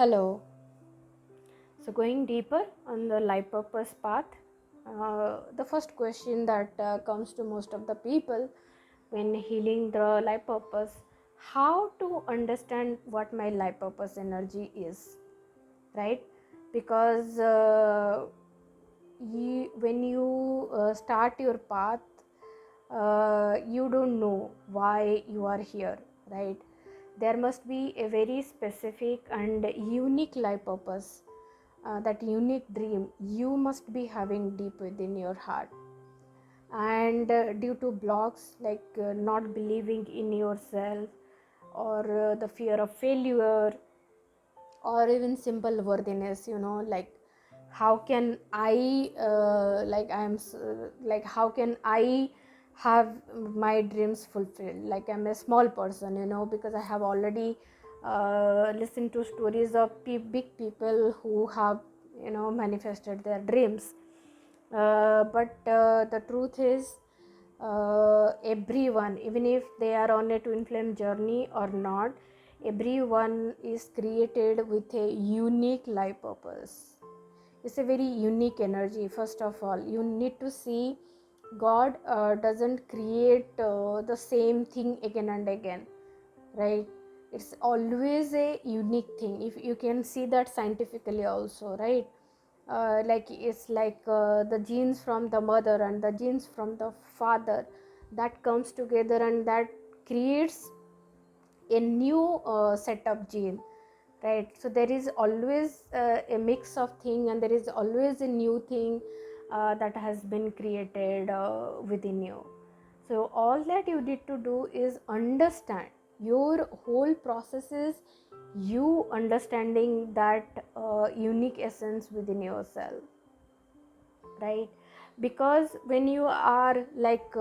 Hello. So, going deeper on the life purpose path, the first question that comes to most of the people when healing the life purpose: how to understand what my life purpose energy is, right? Because when you start your path, you don't know why you are here, right? There must be a very specific and unique life purpose, that unique dream you must be having deep within your heart. And due to blocks like not believing in yourself, or the fear of failure, or even simple worthiness, like how can I like how can I have my dreams fulfilled, like I'm a small person, because I have already listened to stories of big people who have manifested their dreams. But the truth is, everyone, even if they are on a twin flame journey or not, everyone is created with a unique life purpose. It's a very unique energy. First of all, you need to see God doesn't create the same thing again and again, right? It's always a unique thing. If you can see that scientifically also, right? Like it's like the genes from the mother and the genes from the father, that comes together and that creates a new set of gene, right? So there is always a mix of thing, and there is always a new thing that has been created within you. So all that you need to do is understand your whole process is you understanding that unique essence within yourself, right? Because when you are like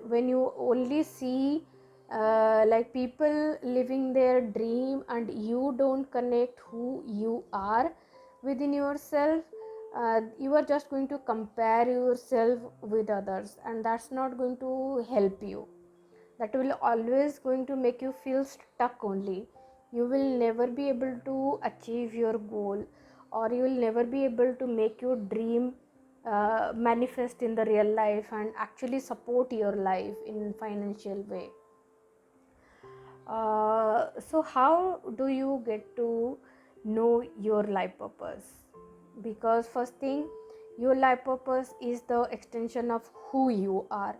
when you only see like people living their dream and you don't connect who you are within yourself, you are just going to compare yourself with others, and that's not going to help you. That will always going to make you feel stuck only. You will never be able to achieve your goal, or you will never be able to make your dream manifest in the real life and actually support your life in financial way. So how do you get to know your life purpose? Because first thing, your life purpose is the extension of who you are.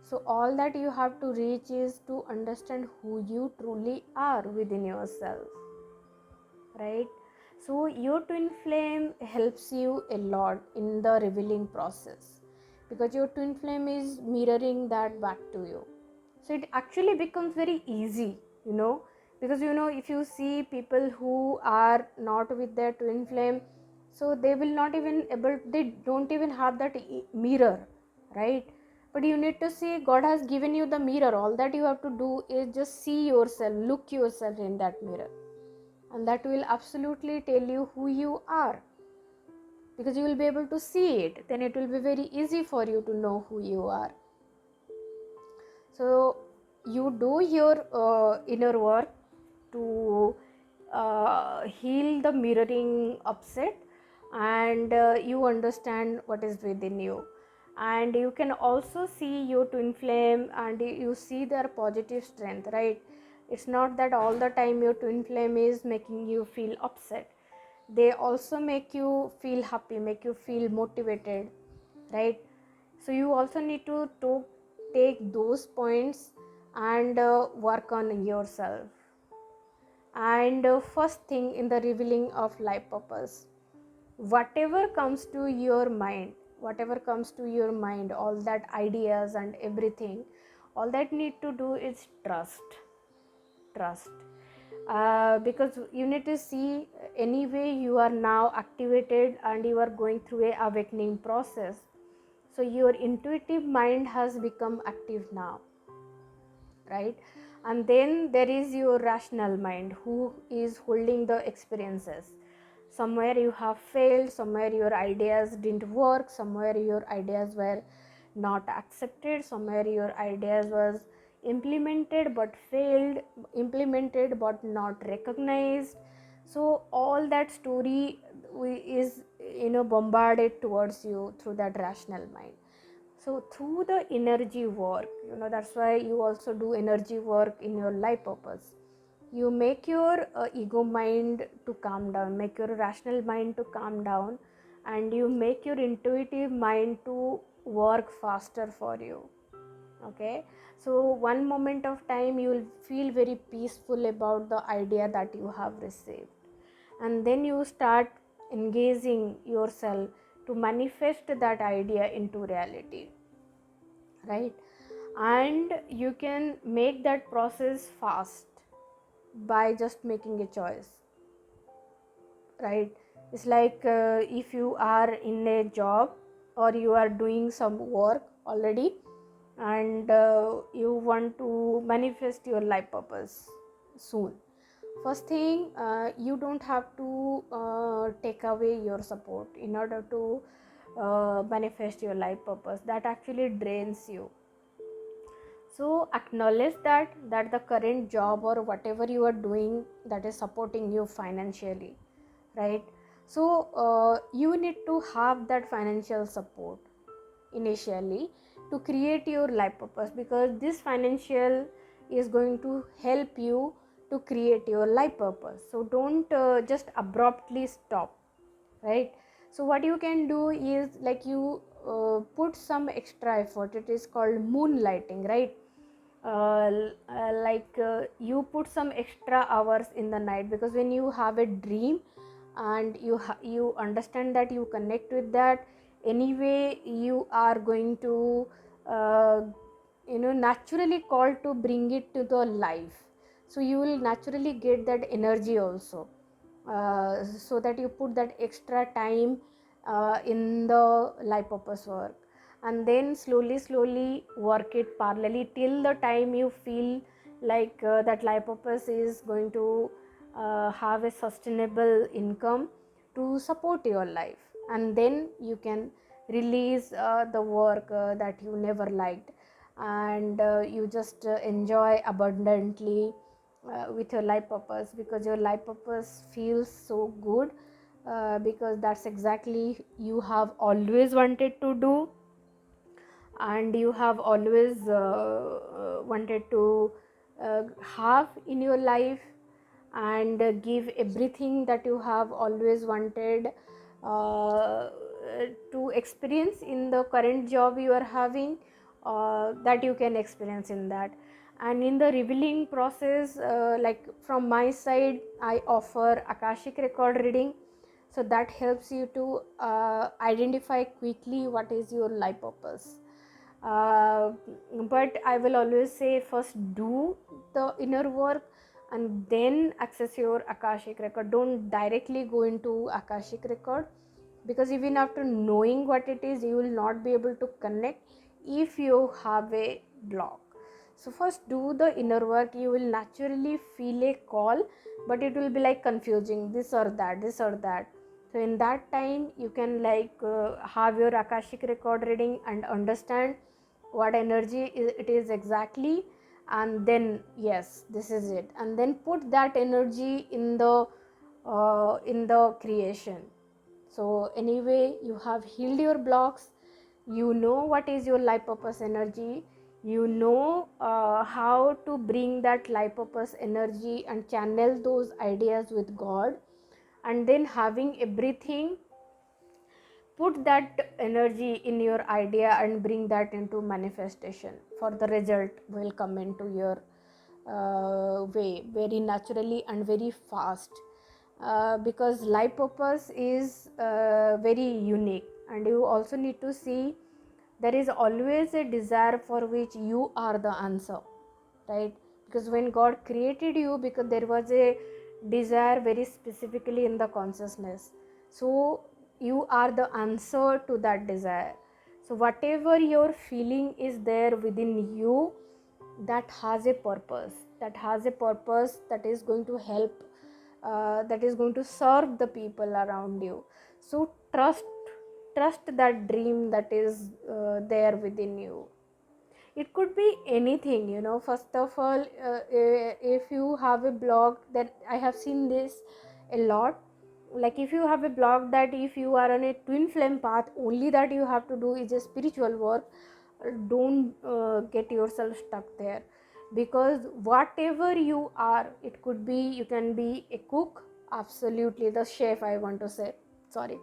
So all that you have to reach is to understand who you truly are within yourself, right? So your twin flame helps you a lot in the revealing process, because your twin flame is mirroring that back to you. So it actually becomes very easy, because if you see people who are not with their twin flame, so they will not even able, they don't even have that mirror, right? But you need to see, God has given you the mirror. All that you have to do is just see yourself, look yourself in that mirror, and that will absolutely tell you who you are, because you will be able to see it. Then it will be very easy for you to know who you are. So you do your inner work to heal the mirroring upset, and you understand what is within you, and you can also see your twin flame and you see their positive strength, right? It's not that all the time your twin flame is making you feel upset. They also make you feel happy, make you feel motivated, right? So you also need to take those points and work on yourself. And first thing in the revealing of life purpose, whatever comes to your mind, all that ideas and everything, all that need to do is trust. Because you need to see, anyway you are now activated and you are going through a awakening process. So your intuitive mind has become active now, right? And then there is your rational mind who is holding the experiences. Somewhere you have failed, somewhere your ideas didn't work, somewhere your ideas were not accepted, somewhere your ideas was implemented but failed, implemented but not recognized. So all that story is bombarded towards you through that rational mind. So through the energy work, that's why you also do energy work in your life purpose. You make your ego mind to calm down, make your rational mind to calm down, and you make your intuitive mind to work faster for you. Okay, so one moment of time you will feel very peaceful about the idea that you have received, and then you start engaging yourself to manifest that idea into reality, right? And you can make that process fast by just making a choice, right? It's like if you are in a job or you are doing some work already, and you want to manifest your life purpose soon. First thing, you don't have to take away your support in order to manifest your life purpose. That actually drains you. So acknowledge that the current job or whatever you are doing, that is supporting you financially, right? So you need to have that financial support initially to create your life purpose, because this financial is going to help you to create your life purpose. So don't just abruptly stop, right? So what you can do is, like, you put some extra effort. It is called moonlighting, right? You put some extra hours in the night, because when you have a dream and you understand that, you connect with that, anyway you are going to uh, naturally called to bring it to the life. So you will naturally get that energy also, so that you put that extra time in the life purpose work, and then slowly work it parallelly till the time you feel like that life purpose is going to have a sustainable income to support your life, and then you can release the work that you never liked, and you just enjoy abundantly with your life purpose, because your life purpose feels so good, because that's exactly you have always wanted to do, and you have always wanted to have in your life, and give everything that you have always wanted uh, to experience in the current job you are having, that you can experience in that. And in the revealing process, like from my side, I offer Akashic record reading, so that helps you to identify quickly what is your life purpose. uh, but I will always say, first do the inner work and then access your Akashic record. Don't directly go into Akashic record, because even after knowing what it is, you will not be able to connect if you have a block. So first do the inner work. You will naturally feel a call, but it will be like confusing, this or that, this or that. So in that time you can have your Akashic record reading and understand what energy it is exactly, and then yes, this is it, and then put that energy in the creation. So anyway, you have healed your blocks, you know what is your life purpose energy, you know how to bring that life purpose energy and channel those ideas with God, and then having everything, put that energy in your idea and bring that into manifestation, for the result will come into your way very naturally and very fast, because life purpose is very unique, and you also need to see there is always a desire for which you are the answer, right? Because when God created you, because there was a desire very specifically in the consciousness, so you are the answer to that desire. So whatever your feeling is there within you, that has a purpose, that has a purpose that is going to help, that is going to serve the people around you. So trust that dream that is there within you. It could be anything, you know. First of all, if you have a blog, that I have seen this a lot, like if you have a blog that if you are on a twin flame path, only that you have to do is a spiritual work, don't get yourself stuck there. Because whatever you are, it could be, you can be a cook, absolutely, the chef, I want to say, sorry,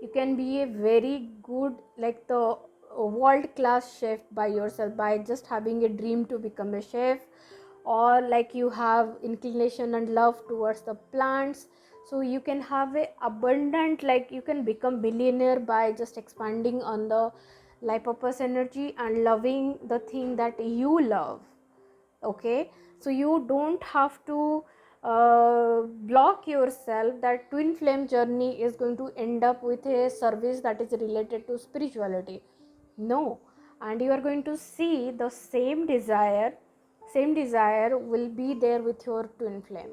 you can be a very good, like the world class chef by yourself, by just having a dream to become a chef, or like you have inclination and love towards the plants, so you can have a abundant, like you can become billionaire by just expanding on the life purpose energy and loving the thing that you love. Okay, so you don't have to block yourself that twin flame journey is going to end up with a service that is related to spirituality. No. And you are going to see the same desire will be there with your twin flame.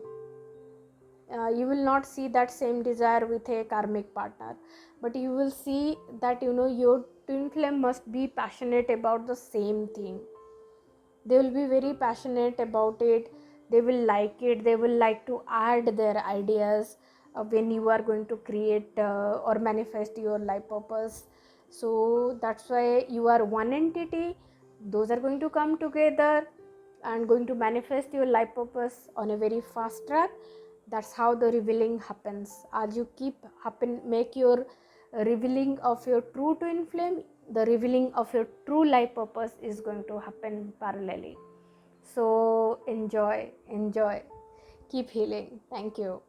You will not see that same desire with a karmic partner, but you will see that, you know, your twin flame must be passionate about the same thing. They will be very passionate about it, they will like it, they will like to add their ideas when you are going to create or manifest your life purpose. So that's why you are one entity, those are going to come together and going to manifest your life purpose on a very fast track. That's how the revealing happens. As you keep happen, make your revealing of your true twin flame, the revealing of your true life purpose is going to happen parallelly. So enjoy, keep healing. Thank you.